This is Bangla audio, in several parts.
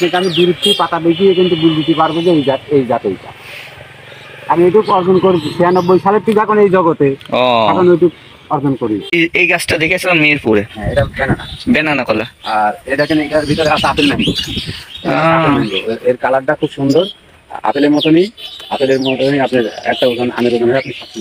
সেটা আমি বিরুদ্ধে পাতা দেখিয়ে কিন্তু বুঝ দিতে পারবো যে এই জাত এইটা। আমি এটুকু অর্জন করেছি 96 সালের থেকে এখন এই জগতে, ও এখন ওইটুকু অর্জন করি। এই গাছটা দেখেছিলাম মিরপুরে। হ্যাঁ, এটা ব্যানানা। বেনানা কলা। আর এটা দেখেন, এটার ভিতরে আছে আপেল ম্যাঙ্গো। আপেল ম্যাঙ্গো, এর কালারটা খুব সুন্দর, আপেলের মতনই। আপেলের মতনই আপনার একটা ওজন আমের ওজন আপনি খাচ্ছি।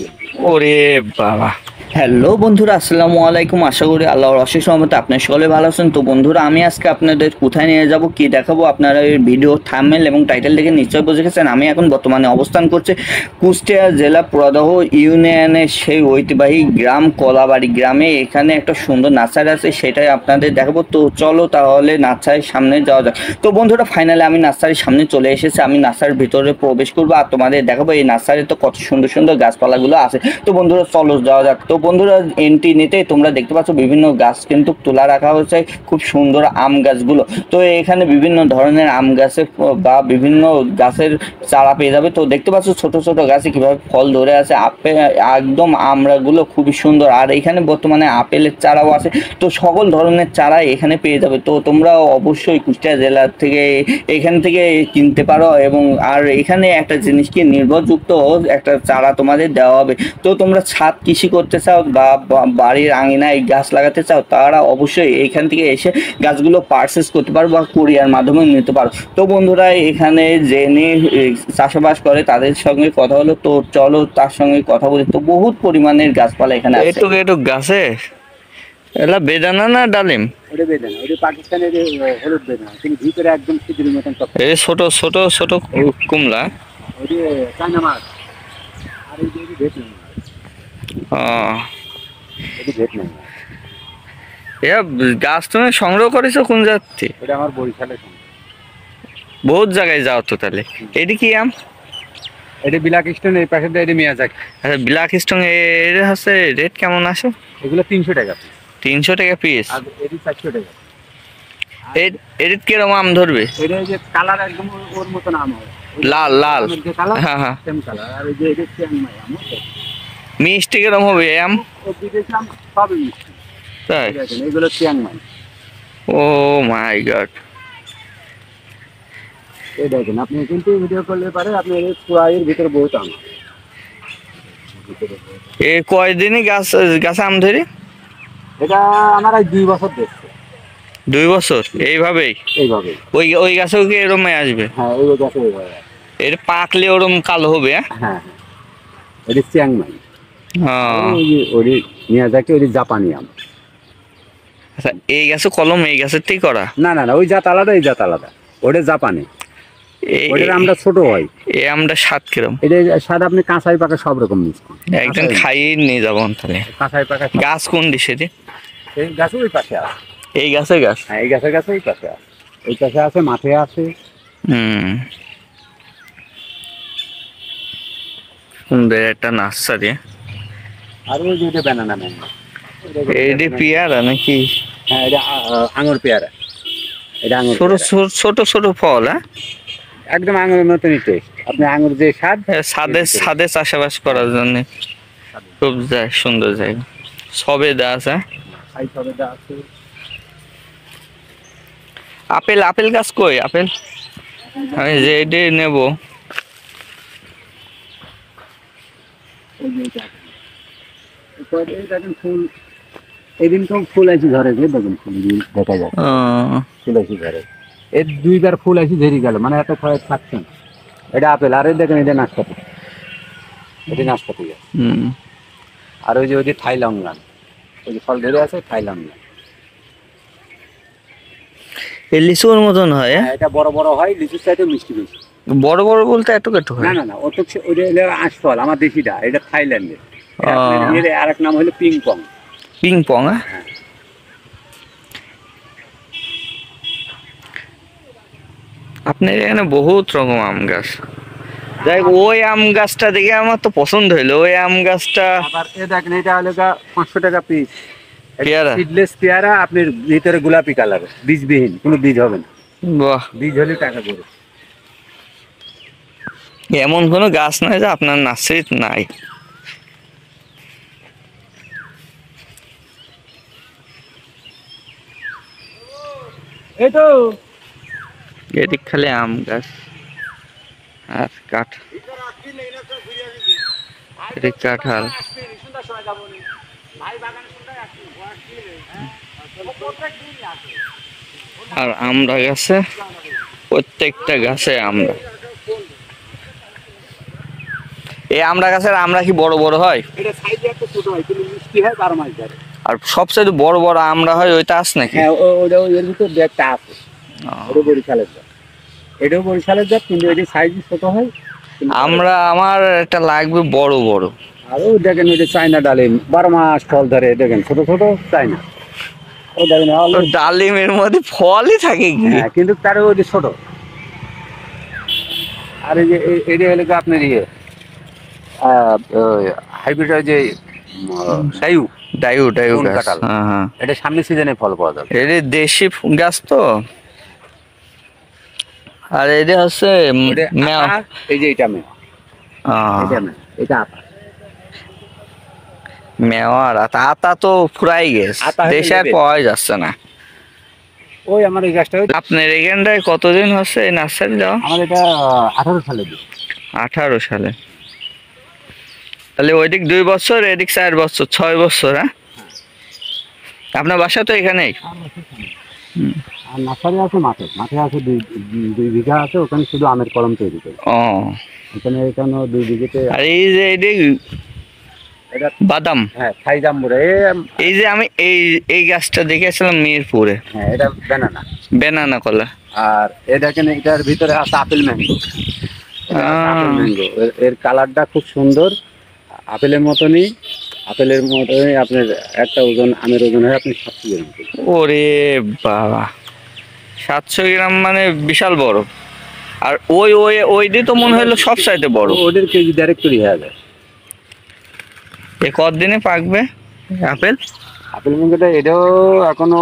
ওরে বাবা। হ্যালো বন্ধুরা, আসসালামু আলাইকুম। আশা করি আল্লাহর অশেষ রহমতে আপনার সকলে ভালো আছেন। তো বন্ধুরা, আমি আজকে আপনাদের কোথায় নিয়ে যাব, কি দেখাবো, আপনারা এই ভিডিও থাম্বনেল এবং টাইটেল দেখে নিশ্চয় বুঝে গেছেন। আমি এখন বর্তমানে অবস্থান করছি কুষ্টিয়া জেলা পুরাদহ ইউনিয়নের সেই ঐতিহ্যবাহী গ্রাম কলাবাড়ি গ্রামে। এখানে একটা সুন্দর নার্সারি আছে, সেটাই আপনাদের দেখাবো। তো চলো তাহলে নার্সারির সামনে যাওয়া যাক। তো বন্ধুরা, ফাইনালি আমি নার্সারির সামনে চলে এসেছি। আমি নার্সারির ভিতরে প্রবেশ করবো আর তোমাদের দেখাবো এই নার্সারিতে কত সুন্দর সুন্দর গাছপালাগুলো আছে। তো বন্ধুরা চলো যাওয়া যাক। তো বন্ধুরা, এন্ট্রি নিতে তোমরা দেখতে পাচ্ছ বিভিন্ন গাছ কিন্তু তোলা রাখা হয়েছে, খুব সুন্দর আম গাছগুলো। তো এখানে বিভিন্ন ধরনের আম গাছের বা বিভিন্ন গাছের চারা পেয়ে যাবে। তো দেখতে পাচ্ছ ছোট ছোট গাছে কিভাবে ফল ধরে আছে, আপেল একদম আমড়াগুলো খুবই সুন্দর। আর এখানে বর্তমানে আপেলের চারাও আছে। তো সকল ধরনের চারা এখানে পেয়ে যাবে। তো তোমরা অবশ্যই কুষ্টিয়া জেলা থেকে এখান থেকে কিনতে পারো। এবং আর এখানে একটা জিনিসকে নির্ভরযুক্ত একটা চারা তোমাদের দেওয়া হবে। তো তোমরা ছাদ কৃষি করতে চাও বা বাড়ির আঙিনায় গাছ লাগাতে চাও, তারা অবশ্যই এইখান থেকে এসে গাছগুলো পারচেস করতে পারো বা কুরিয়ার মাধ্যমে নিতে পারো। তো বন্ধুরা, এখানে জেনে চাষাবাস করে তাদের সঙ্গে কথা হলো। তো চলো তার সঙ্গে কথা বলি। তো বহুত পরিমাণের গাছপালা এখানে আছে। এইটুক এইটুক গাছে এলা বেদানা না ডালিম? ওটা বেদানা, ওটা পাকিস্তানের হলুদ বেদানা, কিন্তু ভিতরে একদম খিচুড়ির মতন টক। এই ছোট ছোট ছোট কুমলা। ওই চায়না মাছ। আর এই যে ভিয়েতনাম মাছ, ও, এটা ভিয়েতনাম মাছ। এ গাছ তুমি সংগ্রহ করেছো কোন জাতি? এটা আমার বরিশালের সঙ্গে। বহুত জায়গায় যাও তো তাহলে। এটি কি আম? এটা বিলাক স্টোন, এই পাশে এটা মিয়াজাকি। আচ্ছা, ব্ল্যাক স্টোন এর হচ্ছে রেট কেমন আসে? এগুলো 300 টাকা। 300 টাকা পিস। আর এটি 400 টাকা। এর কিরকম আম ধরবে? এটা যে কালার একদম ওর মতন আম হয়, লাল লাল। যে কালার হ্যাঁ হ্যাঁ। Same colour. আর এই যে এটা চিয়াংমাই আম, মিষ্টি কিরকম হবে এই আম? ও বিদেশি আম সবই মিষ্টি। তাই? এই দেখেন, এগুলো চিয়াংমাই। ও মাই গড। এই দেখেন, আপনি কিন্তু ভিডিও করলে পারে, আপনি এই কুয়াইয়ের ভিতরে বহুত আম। এ কয়দিনই গাছে আম ধরি? এটা আমার আজ 2 বছর দেখছে 2 বছর এইভাবেই? এইভাবে। ওই ওই গাছেও কি এরমই আসবে? হ্যাঁ, ওই গাছে এইভাবে। এর পাকলে ওরম কালো হবে? হ্যাঁ হ্যাঁ, এটা চিয়াংমাই। হ্যাঁ। ওই যে ওই মিয়াজাকি, ওই জাপানি আম। আচ্ছা, এই গাছে কলম এই গাছের থেকে করা? না না না, ওই জাত আলাদা, এই জাত আলাদা। ওটা জাপানি, ওটার আমটা ছোট হয়। এই আমটা স্বাদ কিরম? এটা স্বাদ আপনি কাঁচাই পাকা সব রকম মিষ্টি। একদিন খাইয়ে নিয়ে যাবো তাহলে। কাঁচাই পাকা গাছ কোন দিছে রে? এই গাছে ওই পাশে আছে। এই গাছে গাছ? হ্যাঁ, এই গাছের গাছে ওই পাশে আছে, ওই পাশে আছে, মাঠে আছে। হুম, সুন্দর একটা নার্সারি। আর ওই যে ব্যানানা ম্যাঙ্গো। এইটি পেয়ারা নাকি? হ্যাঁ, এটা আঙুর পেয়ারা। এটা আঙুর ছোট পেয়ারা। ছোট ছোট ছোট ফল। হ্যাঁ, একদম আঙুরের মতনই টেস্ট। আপনি আঙুর যে স্বাদ, ছাদে ছাদে চাষাবাস করার জন্য খুব যায়, সুন্দর জায়গা। সবেদা আছে। খাই সবেদা আছে। আপেল আপেল গাছ কই আপেল? আমি যে এটি নেবো। এই যে এটা আছে। এই দেখেন ফুল, এদিন তো ফুল আছে ঘরে, যে দেখুন ফুল দেখা যায়, ফুল আছে ঘরে। এর 2বার ফুল আছে ঝেরি গেল, মানে এত খরচ থাকছে না। এটা আপেল। আর এই দেখেন, এটা নাশপাতি, এটা নাশপাতি গাছ। হুম। আর ওই যে থাই লঙ্গান, ওই যে ফল ধরে আছে থাই লঙ্গান। এই লিচুর মতন হয়? হ্যাঁ, এটা বড় বড় হয়, লিচুর চাইতে মিষ্টি বেশি। বড় বড় বলতে এত একটু না হয়? না না, ওটা হলো আশফল, আমার দেশিটা, এটা থাইল্যান্ডের। এর আরেক নাম হলো পিং পং। Ping pong? হ্যাঁ। আপনার এখানে বহুত রকম আম গাছ। যাই হোক, ওই আম গাছটা দেখে আমার তো পছন্দ হইলো। ওই আম গাছটা আবার এ দেখেন, এটা হলো 500 টাকা পিস। পেয়ারা? সিডলেস পেয়ারা, আপনার ভিতরে গোলাপি কালার, বীজবিহীন, কোনো বীজ হবে না। বাহ, বীজ হলে টাকা করে। এমন কোনো গাছ নয় যে আপনার নার্সারিতে নাই। এই তো এদিক খালি আম গাছ আর কাঠ, এদিক কাঁঠাল। আর আমরা গাছে, প্রত্যেকটা গাছে আমরা। এই আমরা গাছের আমরা কি বড় বড় হয়? এটা সাইজে একটা ছোট হয় কিন্তু মিষ্টি হয় 12 মাস ধরে। আর সবচেয়ে বড় বড় আমরা হয় ওইটা আছে নাকি? হ্যাঁ ওটা এর ভিতর একটা আছে। ওটা বরিশালের জাত। এটাও বরিশালের জাত কিন্তু এটি সাইজ ছোট হয়। আমরা আমার একটা লাগবে বড় বড়। আর ও দেখেন ওই যে চায়না ডালিম 12 মাস ফল ধরে, দেখেন ছোট ছোট চায়না। ও দেখেন তো ডালিমের মধ্যে ফলই থাকে কি? হ্যাঁ কিন্তু তার ওই যে ছোট। আর এই যে এটা হলো কি আপনার ইয়ে হাইব্রিড যে সাইউ ডায়ু ডায়ু কোন গাছ। কাঁঠাল? হ্যাঁ হ্যাঁ, এটা সামনে সিজনে ফল পাওয়া যাবে। এটা দেশি গাছ তো। আর এটা হচ্ছে ওটা আতা, এই যে এটা মেয়া, এটা মেয়া, এটা আতা। মেওয়ার আতা, আতা তো ফুরাই গেছে, আতা হচ্ছে দেশে আর লেবেল। পাওয়া যাচ্ছে না। ওই আমার এই গাছটা আপনার এখানটায় কতদিন হচ্ছে এই নার্সারি দেওয়া? আমার এটা 18 সালে দিই। 18 সালে। তাহলে ওইদিক 2 বছর, এদিক 4 বছর, 6 বছর। হ্যাঁ, আপনার বাসা তো এখানেই? আর নার্সারি আছে মাঠে, মাঠে আছে 2 বিঘা আছে, ওখানে শুধু আমের কলম তৈরি করি। ও, এখানে 2 বিঘেতে। আর এই যে এদিক এটা বাদাম, হ্যাঁ থাই জাম্বুরা। এই যে আমি এই গাছটা দেখেছিলাম মিরপুরে, হ্যাঁ এটা ব্যানানা। বেনানা কলা। আর দেখেন এটার ভিতরে আছে আপেল ম্যাঙ্গো। আপেল ম্যাঙ্গো, এর কালারটা খুব সুন্দর, আপেলের মতনই। আপেলের মতনই আপনার একটা ওজন, আমের ওজন হয় আপনি 700 গ্রাম। ওরে বাবা, 700 গ্রাম মানে বিশাল বড়। আর ওই ওই ওই দিয়ে তো মনে হলো সব চাইতে বড়। ওদের কেজি ডাইরেক্ট তৈরি হয়ে যায়। এ কতদিনে পাকবে আপেল? আপেল ম্যাঙ্গোটা এটাও এখনো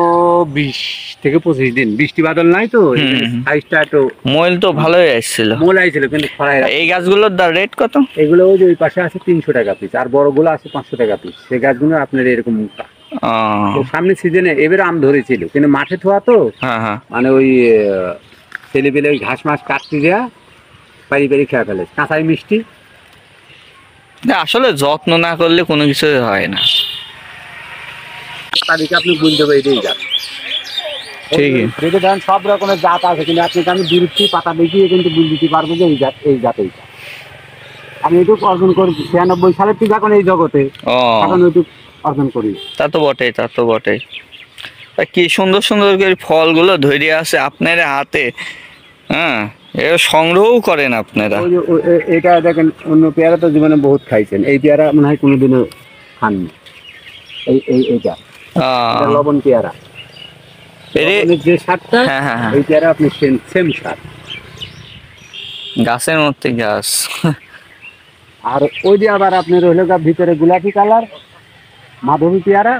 20 থেকে 25 দিন, বৃষ্টি বাদল নাই তো সাইজটা একটু মইল তো ভালোই আসছিল। মোল আইছিল কিন্তু খরায় এই গাছগুলোর রেট কত? এগুলো ওই যে ওই পাশে আছে 300 টাকা পিস, আর বড়গুলো আছে 500 টাকা পিস। সেই গাছগুলো আপনার এরকম মোটা। তো সামনে সিজনে এবার আম ধরেছিল কিন্তু মাঠে থোয়া তো, হ্যাঁ হ্যাঁ, মানে ওই ছেলে পেলে ওই ঘাস মাছ কাটতে দেয়া পারি পারি খেয়ে ফেলে, কাঁচাই মিষ্টি। না, আসলে যত্ন না করলে কোনো কিছু হয় না। তাদেরকে আপনি বুঝতে পারবেন এটাই জাত। ঠিকই। দেখে দেন সব রকমের জাত আছে, কিন্তু আপনাকে আমি দূরত্ব পাতা দেখিয়ে কিন্তু বুঝ দিতে পারবো যে এই জাত, এই জাত এইটা। আমি এইটুকু অর্জন করেছি 96 সালের থেকে এখন এই জগতে, ও, এখন ওইটুকু অর্জন করি। তা তো বটেই, তা তো বটেই। তা কি সুন্দর সুন্দর করে ফলগুলো ধরে আছে আপনার হাতে। হ্যাঁ, এ সংগ্রহও করেন আপনারা। ওই যে এটা দেখেন, অন্য পেয়ারা তো জীবনে বহুত খাইছেন, এই পেয়ারা মনে হয় কোনোদিনও খাননি। এইটা এটা লবণ পেয়ারা। লবণের যে স্বাদটা, হ্যাঁ হ্যাঁ হ্যাঁ, এই পেয়ারা আপনি সেম স্বাদ। গাছের মধ্যে গাছ। আর ওই যে আবার আপনার হলো ভিতরে গোলাপি কালার মাধবী পেয়ারা।